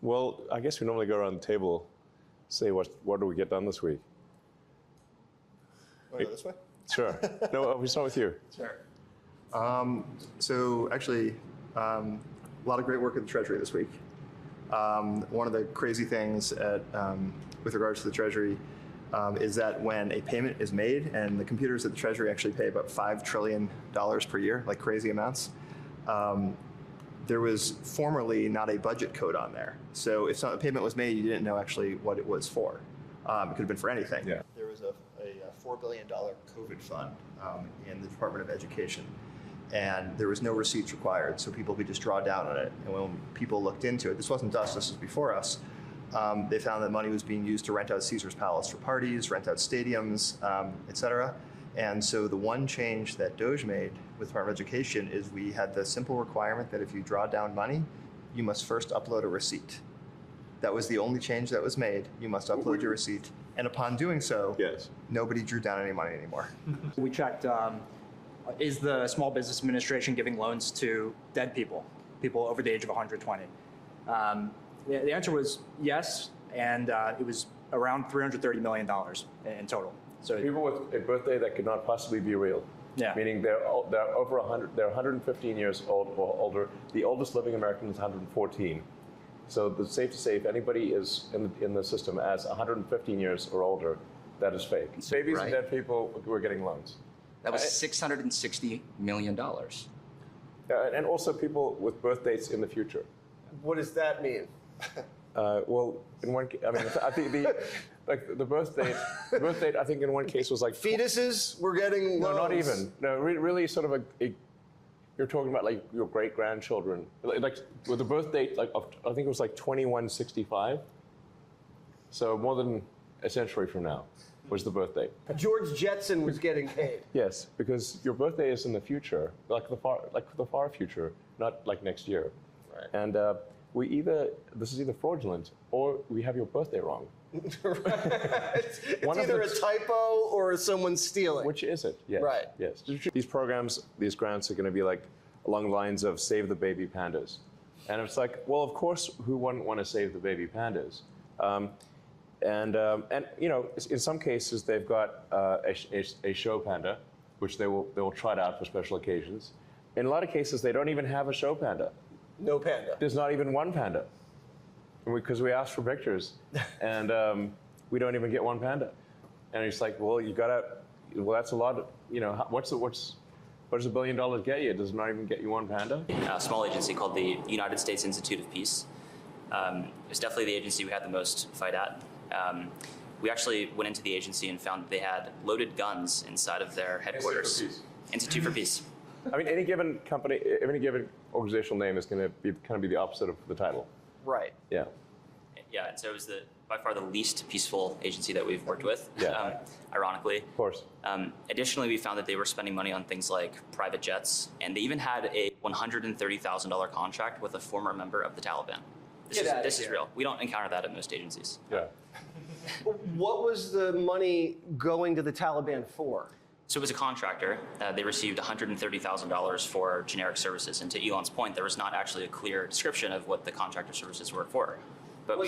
Well, I guess we normally go around the table, say what do we get done this week? Want to go this way? Sure. No, we start with you. Sure. So actually, a lot of great work at the Treasury this week. One of the crazy things with regards to the Treasury is that when a payment is made, and the computers at the Treasury actually pay about $5 trillion per year, like crazy amounts, there was formerly not a budget code on there. So if a payment was made, you didn't know actually what it was for. It could have been for anything. Yeah. There was a $4 billion COVID fund in the Department of Education, and there was no receipts required, so people could just draw down on it. And when people looked into it, this wasn't us, this was before us, they found that money was being used to rent out Caesar's Palace for parties, rent out stadiums, et cetera. And so the one change that DOGE made with the Department of Education is we had the simple requirement that if you draw down money, you must first upload a receipt. That was the only change that was made. You must upload your receipt. And upon doing so, Yes. nobody drew down any money anymore. We checked, is the Small Business Administration giving loans to dead people over the age of 120? The answer was yes, and it was around $330 million in total. So People with a birthday that could not possibly be real. Yeah. Meaning they're over 100, they're 115 years old or older. The oldest living American is 114. So it's safe to say if anybody is in the system as 115 years or older, that is fake. Babies Right. and dead people who are getting loans. That was $660 million. And also people with birth dates in the future. What does that mean? Well, in one, I mean, I think the birth date, I think in one case was like Fetuses were getting No, loans. not even. No, really sort of you're talking about like your great grandchildren, like with the birth date, like I think it was like 2165. So more than a century from now was the birth date. George Jetson was getting paid. Yes, because your birthday is in the future, like the far future, not like next year. Right. And this is either fraudulent or we have your birthday wrong. It's One of either the- a typo or someone's stealing. Which is it? Yes. Right. Yes. These programs, these grants are going to be like along the lines of save the baby pandas. And it's like, well, of course, who wouldn't want to save the baby pandas? And you know, in some cases, they've got a show panda, which they will trot out for special occasions. In a lot of cases, they don't even have a show panda. No panda. There's not even one panda. Because we asked for pictures, and we don't even get one panda. And it's like, well, that's a lot. You know, what does $1 billion get you? Does it not even get you one panda? A small agency called the United States Institute of Peace. It's definitely the agency we had the most fight at. We actually went into the agency and found that they had loaded guns inside of their headquarters. Institute for Peace. I mean, any given company, any given organizational name is going to be kind of be the opposite of the title. Right. Yeah. Yeah, and so it was by far the least peaceful agency that we've worked with, Yeah. ironically. Of course. Additionally, we found that they were spending money on things like private jets, and they even had a $130,000 contract with a former member of the Taliban. This is real. We don't encounter that at most agencies. Yeah. What was the money going to the Taliban for? So as a contractor, they received $130,000 for generic services. And to Elon's point, there was not actually a clear description of what the contractor services were for. But